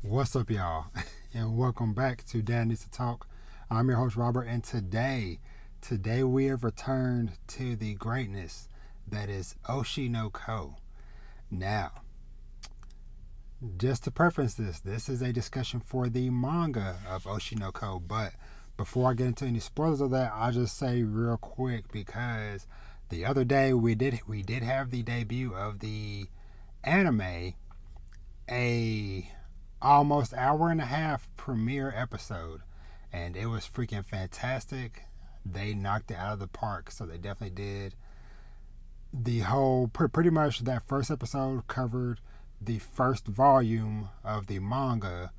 What's up, y'all? And welcome back to Dad Needs to Talk. I'm your host, Robert, and today we have returned to the greatness that is Oshi no Ko. Now, just to preference this is a discussion for the manga of Oshi no Ko, but before I get into any spoilers of that, I'll just say real quick because the other day we did have the debut of the anime, a almost hour and a half premiere episode, and it was freaking fantastic. They knocked it out of the park, so they definitely did. The whole pretty much that first episode covered the first volume of the manga,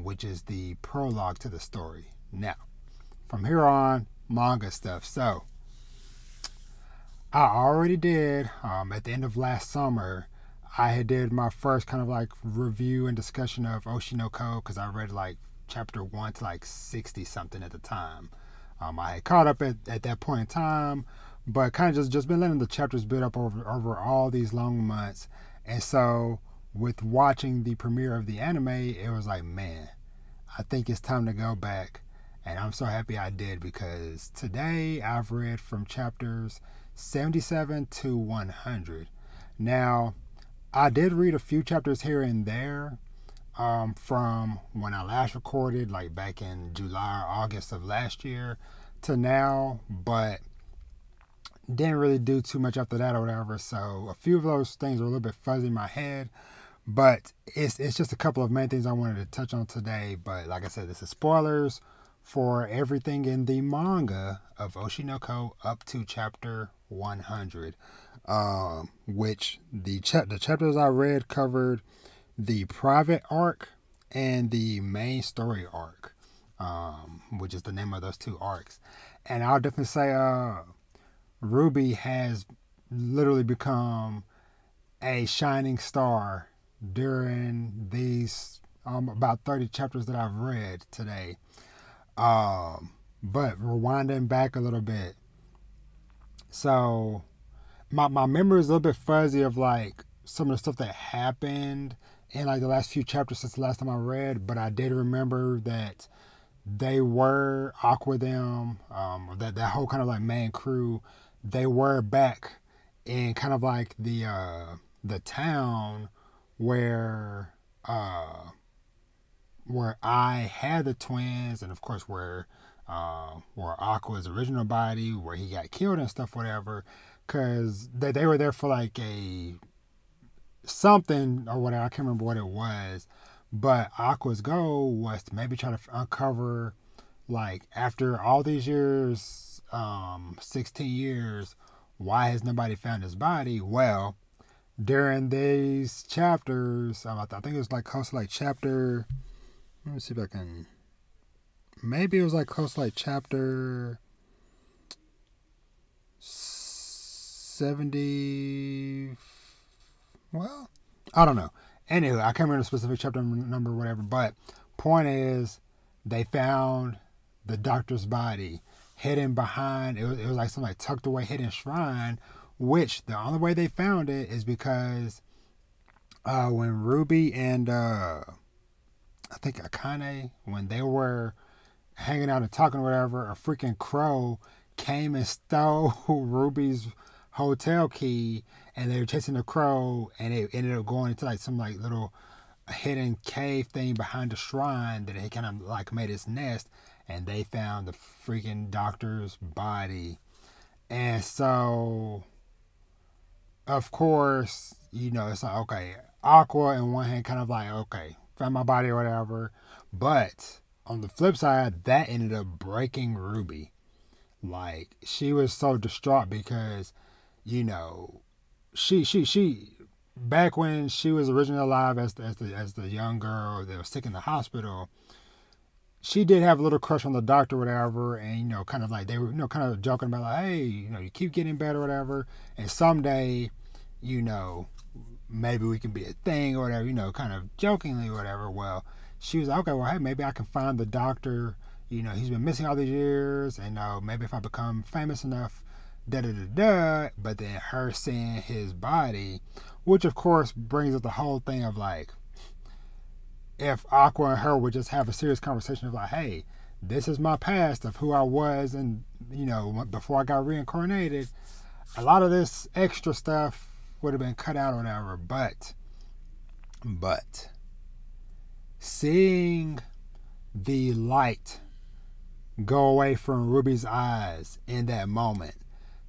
which is the prologue to the story. Now, from here on, manga stuff. So I already did, at the end of last summer, I had did my first kind of like review and discussion of Oshi no Ko because I read like chapter 1 to like 60 something at the time. I had caught up at that point in time, but kind of just been letting the chapters build up over all these long months. And so with watching the premiere of the anime, it was like, man, I think it's time to go back. And I'm so happy I did because today I've read from chapters 77 to 100. Now, I did read a few chapters here and there from when I last recorded, like back in July or August of last year to now, but didn't really do too much after that or whatever. So a few of those things are a little bit fuzzy in my head, but it's just a couple of main things I wanted to touch on today. But like I said, this is spoilers for everything in the manga of Oshi no Ko up to chapter 100. Which the chapters I read covered the private arc and the main story arc, which is the name of those two arcs. And I'll definitely say Ruby has literally become a shining star during these about 30 chapters that I've read today. But rewinding back a little bit, so my memory is a little bit fuzzy of like some of the stuff that happened in like the last few chapters since the last time I read, but I did remember that they were Aqua them, that whole kind of like main crew, they were back in kind of like the town where I had the twins, and of course where Aqua's original body, where he got killed and stuff, whatever. Because they were there for like a something or whatever. I can't remember what it was. But Aqua's goal was to maybe try to uncover, like, after all these years, 16 years, why has nobody found his body? Well, during these chapters, I think it was like close to like chapter, let me see if I can, maybe it was like close to like chapter 70. Well, I don't know. Anyway, I can't remember the specific chapter number or whatever, but point is, they found the doctor's body hidden behind, it was like some like tucked away hidden shrine, which the only way they found it is because when Ruby and I think Akane, when they were hanging out and talking or whatever, a freaking crow came and stole Ruby's hotel key, and they were chasing the crow, and it ended up going into like some like little hidden cave thing behind the shrine that he kind of like made his nest, and they found the freaking doctor's body. And so of course, it's like, okay, Aqua in one hand kind of like, okay, found my body or whatever, but on the flip side, that ended up breaking Ruby. Like, she was so distraught because she back when she was originally alive as the young girl that was sick in the hospital, she did have a little crush on the doctor or whatever, and kind of like they were kind of joking about like, hey, you keep getting better or whatever, and someday, maybe we can be a thing or whatever, kind of jokingly or whatever. Well, she was like, okay, well, hey, maybe I can find the doctor. He's been missing all these years, and maybe if I become famous enough, da da da da. But then her seeing his body, which of course brings up the whole thing of like, if Aqua and her would just have a serious conversation of like, hey, this is my past of who I was, and before I got reincarnated, a lot of this extra stuff would have been cut out or whatever. But seeing the light go away from Ruby's eyes in that moment,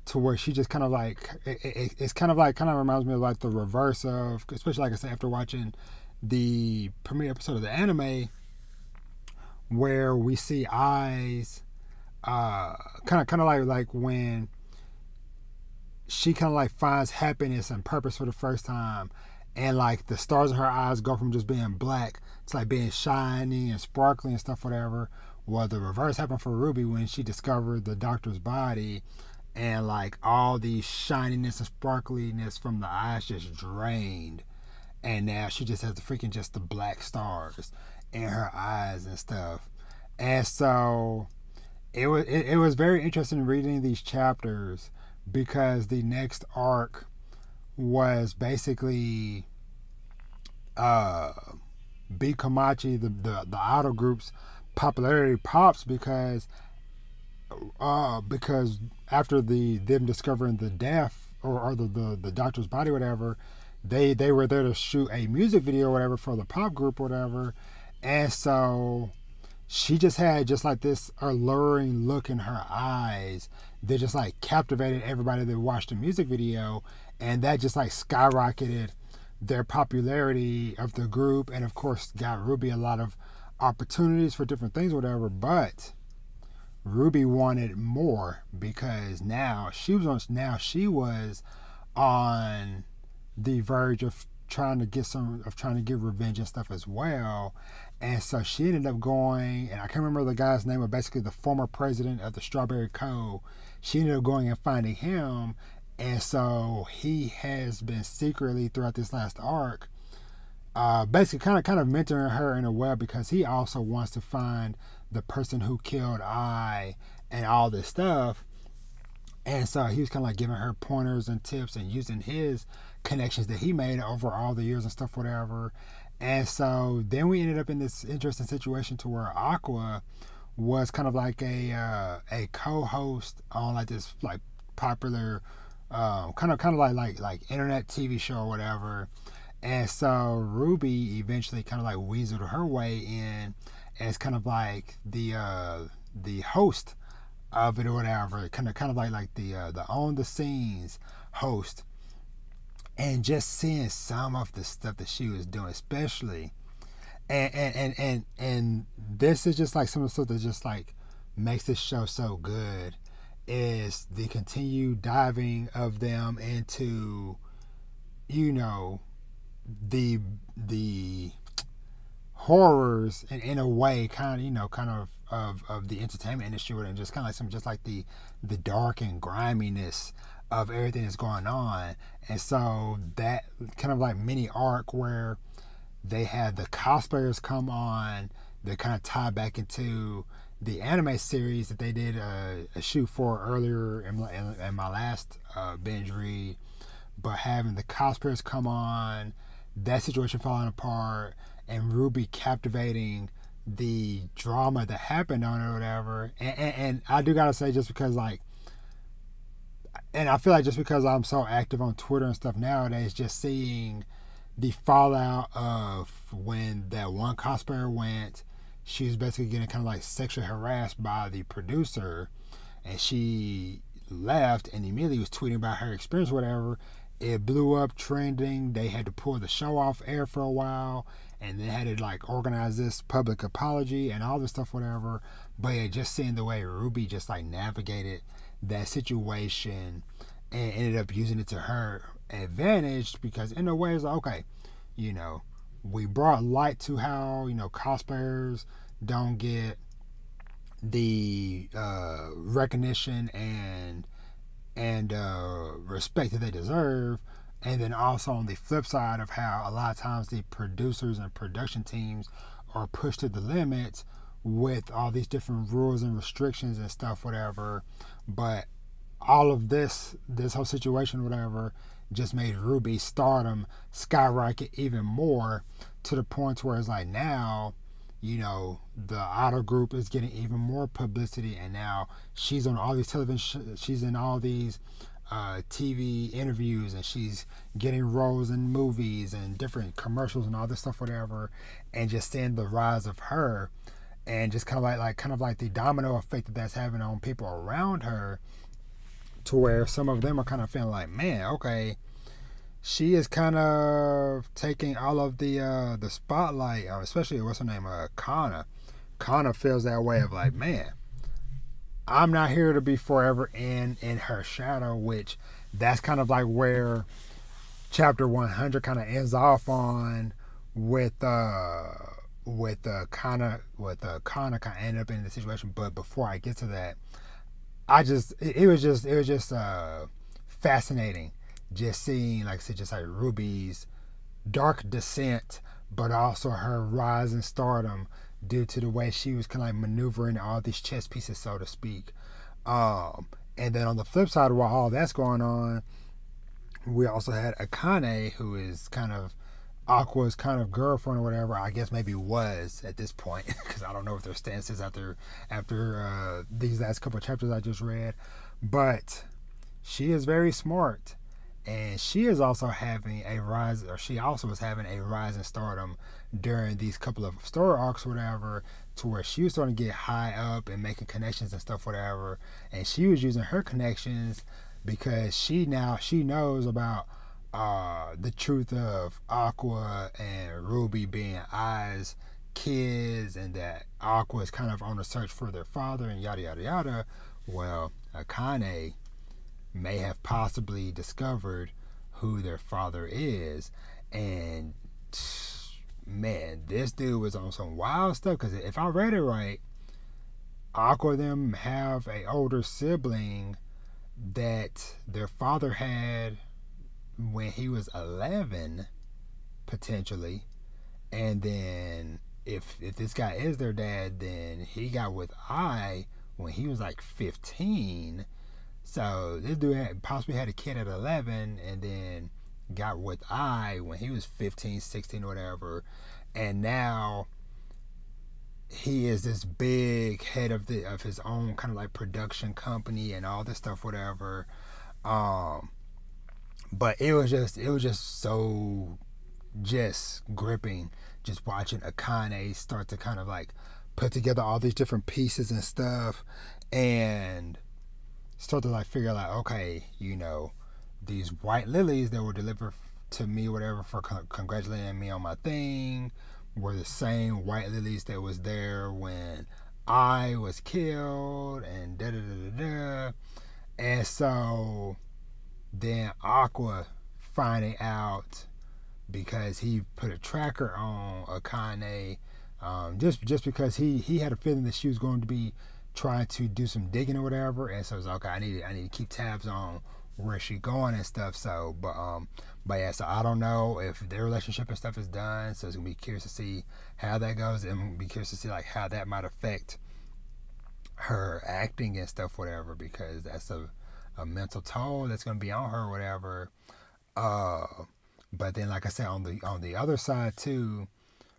to where she just kind of like, it's kind of reminds me of like the reverse of, especially like I said, after watching the premiere episode of the anime, where we see eyes, kind of like when she kind of like finds happiness and purpose for the first time, and like the stars in her eyes go from just being black to like being shiny and sparkly and stuff, whatever. Well, the reverse happened for Ruby when she discovered the doctor's body, and like all the shininess and sparkliness from the eyes just drained, and now she just has the black stars in her eyes and stuff. And so it was very interesting reading these chapters, because the next arc was basically B Komachi, the idol group's popularity pops, because after them discovering the death, or the doctor's body, whatever, they were there to shoot a music video, whatever, for the pop group, whatever. And so she just had just like this alluring look in her eyes that just like captivated everybody that watched the music video, and that just like skyrocketed their popularity of the group, and of course got Ruby a lot of opportunities for different things, whatever. But Ruby wanted more, because now she was on the verge of trying to get revenge and stuff as well. And so she ended up going, and I can't remember the guy's name, but basically the former president of the Strawberry Co. She ended up going and finding him, and so he has been secretly throughout this last arc, basically kind of mentoring her in a way, because he also wants to find the person who killed I and all this stuff. And so he was kind of like giving her pointers and tips and using his connections that he made over all the years and stuff, whatever. And so then we ended up in this interesting situation to where Aqua was kind of like a co-host on like this like popular kind of like internet TV show or whatever. And so Ruby eventually kind of like weaseled her way in as kind of like the host of it or whatever, kind of like the on the scenes host. And just seeing some of the stuff that she was doing, especially, and this is just like some of the stuff that just like makes this show so good, is the continued diving of them into, the horrors, and in a way kind of the entertainment industry, and just kind of like the dark and griminess of everything that's going on. And so that kind of like mini arc where they had the cosplayers come on, that kind of tie back into the anime series that they did a shoot for earlier in my last binge read. But having the cosplayers come on, that situation falling apart, and Ruby captivating the drama that happened on it or whatever. And I do gotta say, just because like, and I feel like just because I'm so active on Twitter and stuff nowadays, just seeing the fallout of when that one cosplayer went, she was basically getting kind of like sexually harassed by the producer, and she left and immediately was tweeting about her experience, whatever. It blew up, trending. They had to pull the show off air for a while, and they had to like organize this public apology and all this stuff, whatever. But yeah, just seeing the way Ruby just like navigated that situation and ended up using it to her advantage, because in a way it's like, okay, we brought light to how cosplayers don't get the recognition and respect that they deserve. And then also on the flip side of how a lot of times the producers and production teams are pushed to the limits with all these different rules and restrictions and stuff, whatever. But all of this whole situation, whatever, just made Ruby's stardom skyrocket even more, to the point where it's like now, you know, the idol group is getting even more publicity, and now she's on all these television, she's in all these TV interviews, and she's getting roles in movies and different commercials and all this stuff, whatever, and just seeing the rise of her, and just kind of like the domino effect that that's having on people around her, to where some of them are kind of feeling like, man, okay, she is kind of taking all of the spotlight, especially what's her name, Kana. Kana feels that way of like, man, I'm not here to be forever in her shadow, which that's kind of like where chapter 100 kind of ends off on, with Kana kind of end up in the situation. But before I get to that, it was just fascinating just seeing, like I said, just like Ruby's dark descent, but also her rise in stardom due to the way she was kind of like maneuvering all these chess pieces, so to speak. And then on the flip side, while all that's going on, we also had Akane, who is kind of Aqua's kind of girlfriend or whatever. I guess maybe was at this point, because I don't know if their stance is after these last couple of chapters I just read. But she is very smart, and she is also having a rise, or she also was having a rise in stardom during these couple of story arcs or whatever, to where she was starting to get high up and making connections and stuff, whatever. And she was using her connections because she knows about the truth of Aqua and Ruby being Ai's kids, and that Aqua is kind of on a search for their father, and yada yada yada. Well, Akane may have possibly discovered who their father is, and man, this dude was on some wild stuff. Because if I read it right, Aqua and them have a older sibling that their father had when he was 11, potentially, and then if this guy is their dad, then he got with Ai when he was like 15. So this dude possibly had a kid at 11, and then got with Ai when he was 15, 16, or whatever. And now he is this big head of his own kind of like production company and all this stuff, whatever. But it was just so just gripping, just watching Akane start to kind of like put together all these different pieces and stuff, and start to like figure like, okay, you know, these white lilies that were delivered to me, whatever, for congratulating me on my thing, were the same white lilies that was there when I was killed, and da da da da da. And so then Aqua finding out, because he put a tracker on Akane, just because he had a feeling that she was going to be trying to do some digging or whatever, and so it's like, okay, I need to keep tabs on where she going and stuff. So, but yeah, so I don't know if their relationship and stuff is done. So it's gonna be curious to see how that goes, and be curious to see like how that might affect her acting and stuff, whatever, because that's a mental toll that's gonna be on her, whatever. But then, like I said, on the other side too,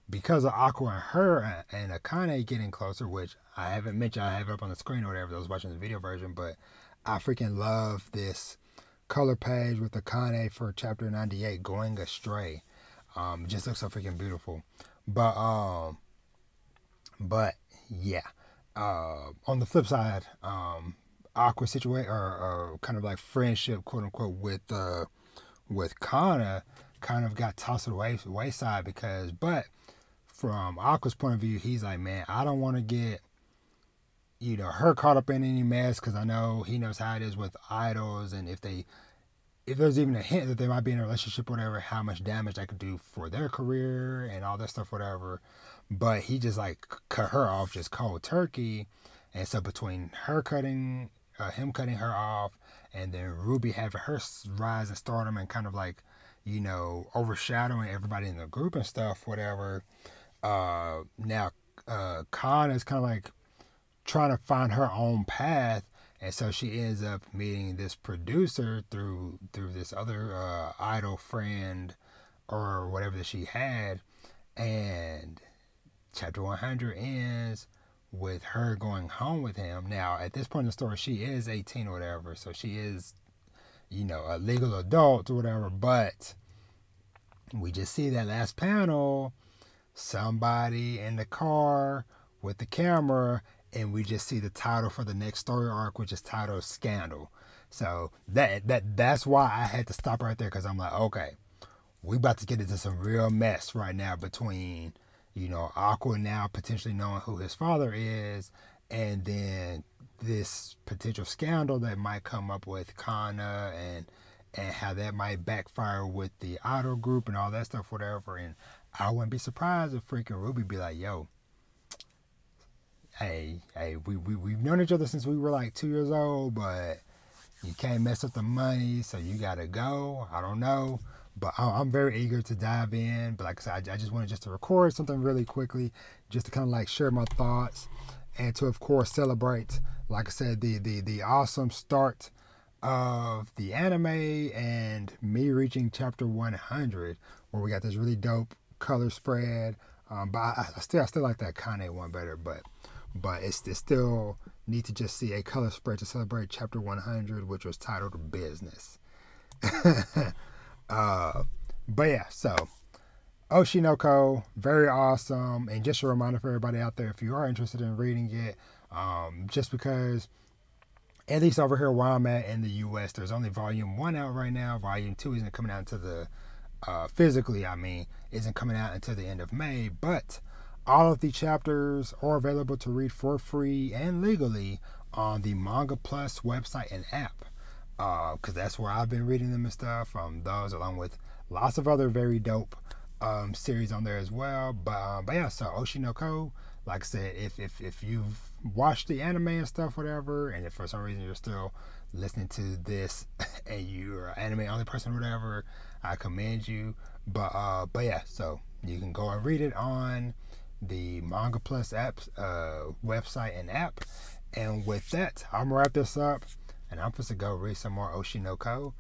because of Aqua and her and Akane getting closer, which I haven't mentioned, I have it up on the screen or whatever, I was watching the video version, but I freaking love this color page with Akane for chapter 98, Going Astray. It just looks so freaking beautiful. But yeah. On the flip side, Aqua situation, or kind of like friendship, quote unquote, with Kana kind of got tossed to the wayside, because, but from Aqua's point of view, he's like, man, I don't want to get, you know, her caught up in any mess, because I know he knows how it is with idols, and if there's even a hint that they might be in a relationship, whatever, how much damage that could do for their career and all that stuff, whatever. But he just like cut her off just cold turkey, and so between him cutting her off, and then Ruby having her rise and stardom and kind of like, you know, overshadowing everybody in the group and stuff, whatever. Now Khan is kind of like trying to find her own path, And so she ends up meeting this producer through this other idol friend or whatever that she had. And chapter 100 ends with her going home with him. Now, at this point in the story, she is 18 or whatever, so she is, a legal adult or whatever, but we just see that last panel, somebody in the car with the camera, and we just see the title for the next story arc, which is titled Scandal. So that's why I had to stop right there, because I'm like, okay, we about to get into some real mess right now between, Aqua now potentially knowing who his father is, and then this potential scandal that might come up with Kana and how that might backfire with the idol group and all that stuff, whatever. And I wouldn't be surprised if freaking Ruby be like, yo, hey, we've known each other since we were like 2 years old, but you can't mess up the money, so you gotta go. I don't know. But I'm very eager to dive in. But like I said, I just wanted to record something really quickly, just to kind of like share my thoughts, and to of course celebrate, like I said, the awesome start of the anime and me reaching chapter 100, where we got this really dope color spread. But I still like that Kane one better. But it's still need to just see a color spread to celebrate chapter 100, which was titled Business. But yeah, so Oshi no Ko, very awesome. And just a reminder for everybody out there, if you are interested in reading it, just because at least over here where I'm at in the US, there's only volume 1 out right now. Volume 2 isn't coming out until the physically, isn't coming out until the end of May. But all of the chapters are available to read for free and legally on the Manga Plus website and app. Because that's where I've been reading them and stuff. Those along with lots of other very dope series on there as well. But yeah, so Oshi no Ko, like I said, if you've watched the anime and stuff, whatever, and if for some reason you're still listening to this and you're an anime only person or whatever, I commend you. But yeah, so you can go and read it on the Manga Plus app website and app. And with that, I'm gonna wrap this up. And I'm supposed to go read some more Oshi no Ko.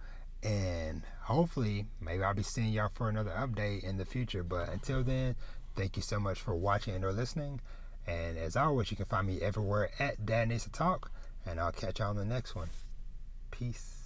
And hopefully, maybe I'll be seeing y'all for another update in the future. But until then, thank you so much for watching and or listening. And as always, you can find me everywhere at Dad Needs to Talk. And I'll catch y'all on the next one. Peace.